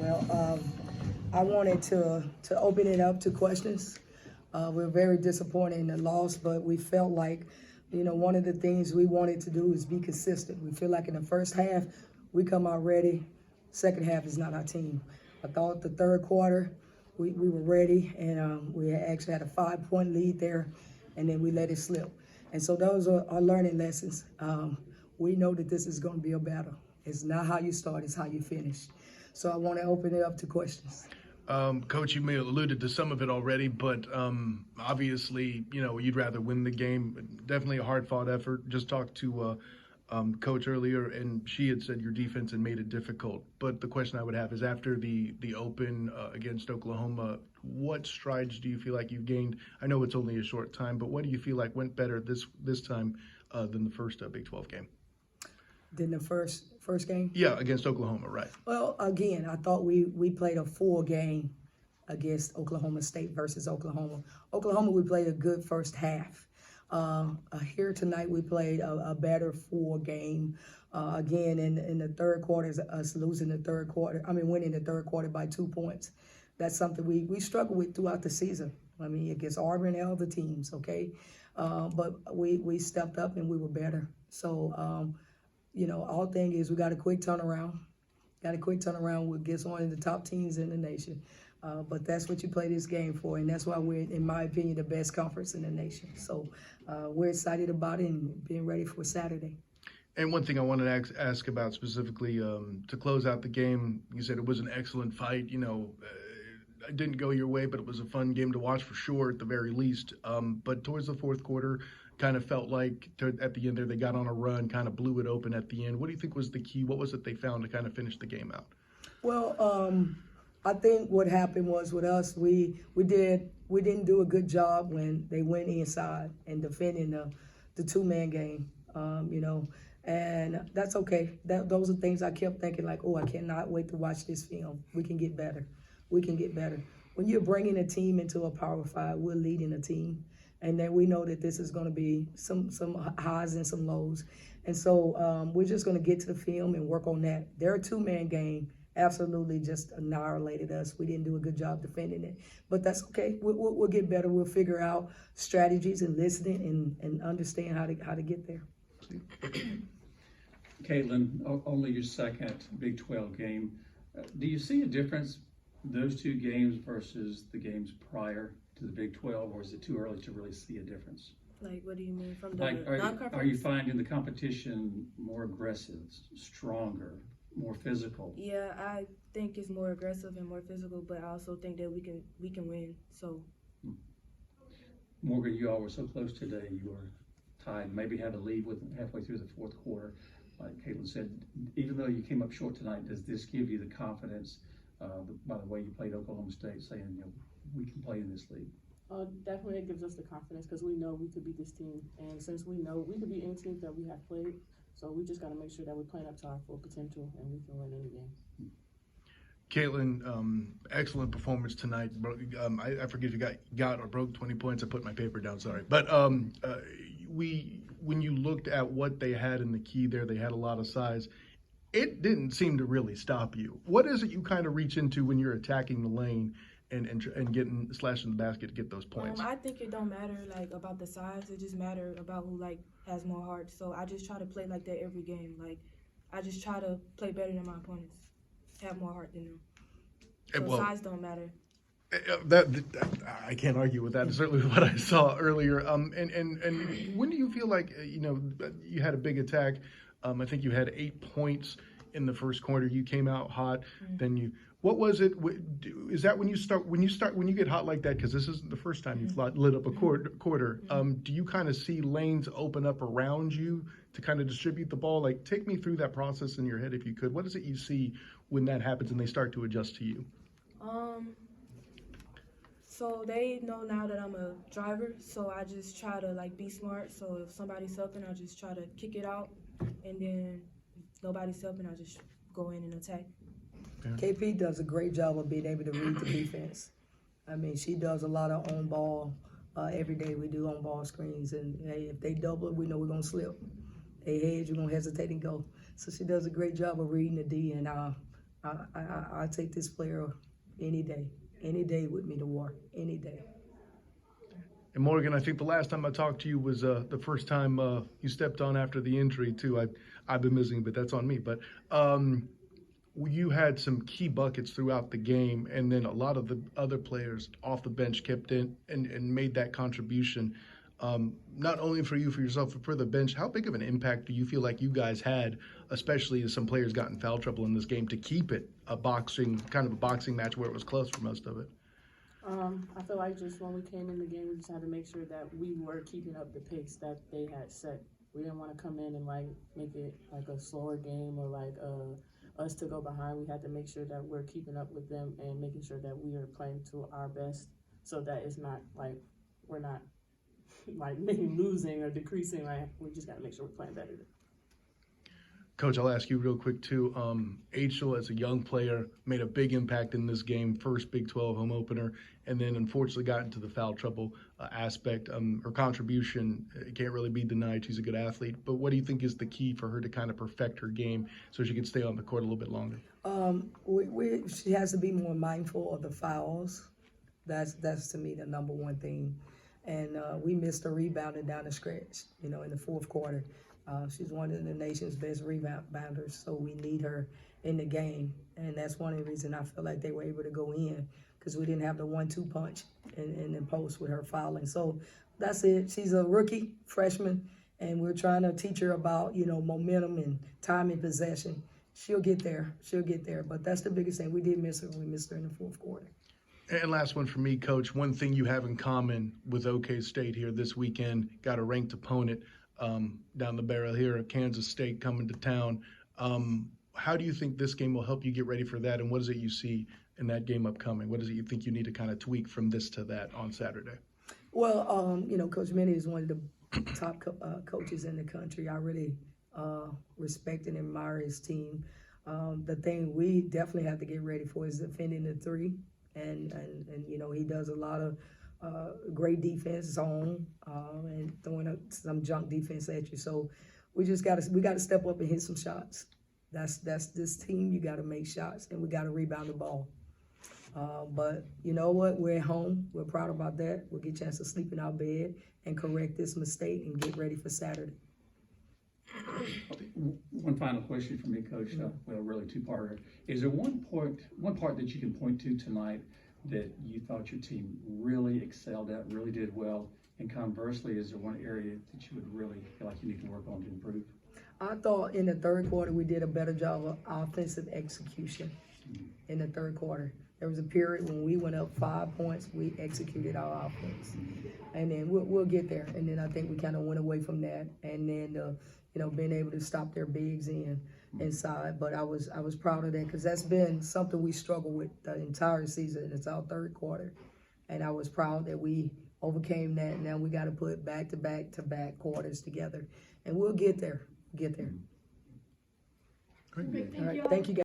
I wanted to open it up to questions. We're very disappointed in the loss, but we felt like, one of the things we wanted to do is be consistent. We feel like in the first half, we come out ready. Second half is not our team. I thought the third quarter, we were ready, and we actually had a 5-point lead there, and then we let it slip. And so those are our learning lessons. We know that this is going to be a battle. It's not how you start, it's how you finish. So I want to open it up to questions. Coach, you may have alluded to some of it already, but obviously, you'd rather win the game. Definitely a hard-fought effort. Just talked to Coach earlier, and she had said your defense had made it difficult. But the question I would have is, after the Open against Oklahoma, what strides do you feel like you've gained? I know it's only a short time, but what do you feel like went better this time than the first Big 12 game? Than the first game? Yeah, against Oklahoma, right. Well, again, I thought we played a full game against Oklahoma State versus Oklahoma. Oklahoma, we played a good first half. Here tonight, we played a better full game. Again, in the third quarter, us losing the third quarter, winning the third quarter by 2 points. That's something we struggle with throughout the season. Against Auburn and other teams, okay? But we stepped up and we were better. So, all thing is we got a quick turnaround. We'll get one of the top teams in the nation. But that's what you play this game for, and that's why we're, in my opinion, the best conference in the nation. So we're excited about it and being ready for Saturday. And one thing I wanted to ask about specifically to close out the game, you said it was an excellent fight. It didn't go your way, but it was a fun game to watch for sure, at the very least. But towards the fourth quarter, kind of felt like at the end there they got on a run, kind of blew it open at the end. What do you think was the key? What was it they found to kind of finish the game out? Well, I think what happened was with us, we didn't do a good job when they went inside and defending the two-man game, and that's okay. Those are things I kept thinking, like, I cannot wait to watch this film. We can get better. When you're bringing a team into a Power 5, we're leading a team. And then we know that this is going to be some highs and some lows. And so we're just going to get to the film and work on that. Their two-man game absolutely just annihilated us. We didn't do a good job defending it. But that's okay. We'll get better. We'll figure out strategies and listening and understand how to get there. Kaitlin, only your second Big 12 game. Do you see a difference, those two games versus the games prior to the Big 12, or is it too early to really see a difference? Like, what do you mean from the non-conference? Are you finding the competition more aggressive, stronger, more physical? Yeah, I think it's more aggressive and more physical, but I also think that we can win. So, Morgan, you all were so close today. You were tied, maybe had a lead with halfway through the fourth quarter. Like Kaitlin said, even though you came up short tonight, does this give you the confidence by the way you played Oklahoma State, saying, we can play in this league? Definitely it gives us the confidence because we know we could beat this team. And since we know we could beat any team that we have played, so we just got to make sure that we're playing up to our full potential and we can win any game. Kaitlin, excellent performance tonight. I forget if you got or broke 20 points. I put my paper down, sorry. But when you looked at what they had in the key there, they had a lot of size. It didn't seem to really stop you. What is it you kind of reach into when you're attacking the lane and getting slashing the basket to get those points? I think it don't matter about the size. It just matter about who has more heart. So I just try to play like that every game. I just try to play better than my opponents, have more heart than them. So size don't matter. I can't argue with that. It's certainly what I saw earlier. And when do you feel like you had a big attack? I think you had 8 points in the first quarter. You came out hot. Mm-hmm. Then what was it? Is that when you get hot like that? Because this isn't the first time you've lit up a quarter. Do you kind of see lanes open up around you to kind of distribute the ball? Like, take me through that process in your head if you could. What is it you see when that happens and they start to adjust to you? So they know now that I'm a driver, so I just try to be smart. So if somebody's helping, I just try to kick it out, and then if nobody's helping, I just go in and attack. KP does a great job of being able to read the defense. She does a lot of on ball. Every day we do on ball screens, and hey, if they double it, we know we're gonna slip. They hedge, we're gonna hesitate and go. So she does a great job of reading the D, and I take this player any day with me to war, any day. And Morgan, I think the last time I talked to you was the first time you stepped on after the injury too. I've been missing, but that's on me. But you had some key buckets throughout the game, and then a lot of the other players off the bench kept in and made that contribution. Not only for you, for yourself, but for the bench. How big of an impact do you feel like you guys had, especially as some players got in foul trouble in this game, to keep it a boxing match where it was close for most of it? I feel like just when we came in the game, we just had to make sure that we were keeping up the pace that they had set. We didn't want to come in and like make it like a slower game or like us to go behind. We had to make sure that we're keeping up with them and making sure that we are playing to our best, so that it's not like we're not like losing or decreasing. Like we just got to make sure we're playing better. Coach, I'll ask you real quick too. Achel, as a young player, made a big impact in this game, first Big 12 home opener, and then unfortunately got into the foul trouble aspect. Her contribution can't really be denied. She's a good athlete. But what do you think is the key for her to kind of perfect her game so she can stay on the court a little bit longer? She has to be more mindful of the fouls. That's to me the number one thing. And we missed a rebounding down the stretch, in the fourth quarter. She's one of the nation's best rebounders, so we need her in the game. And that's one of the reasons I feel like they were able to go in, because we didn't have the 1-2 punch in the post with her fouling. So that's it. She's a rookie, freshman, and we're trying to teach her about, momentum and time in possession. She'll get there. But that's the biggest thing. We did miss her. We missed her in the fourth quarter. And last one for me, Coach. One thing you have in common with OK State here this weekend, got a ranked opponent down the barrel here at Kansas State coming to town. How do you think this game will help you get ready for that, and what is it you see in that game upcoming? What is it you think you need to kind of tweak from this to that on Saturday? Well, Coach Minnie is one of the top coaches in the country. I really respect and admire his team. The thing we definitely have to get ready for is defending the three. And he does a lot of great defense zone and throwing up some junk defense at you. So we got to step up and hit some shots. That's this team. You got to make shots, and we got to rebound the ball. But you know what? We're at home. We're proud about that. We'll get a chance to sleep in our bed and correct this mistake and get ready for Saturday. One final question for me, Coach. Well, really two-parter. Is there one part that you can point to tonight that you thought your team really excelled at, really did well? And conversely, is there one area that you would really feel like you need to work on to improve? I thought in the third quarter we did a better job of offensive execution in the third quarter. There was a period when we went up 5 points, we executed our offense. And then we'll get there. And then I think we kind of went away from that. And then, being able to stop their bigs inside. But I was proud of that, because that's been something we struggled with the entire season. It's our third quarter. And I was proud that we overcame that. Now we got to put back-to-back quarters together. And we'll get there. Great. All right, thank you, guys.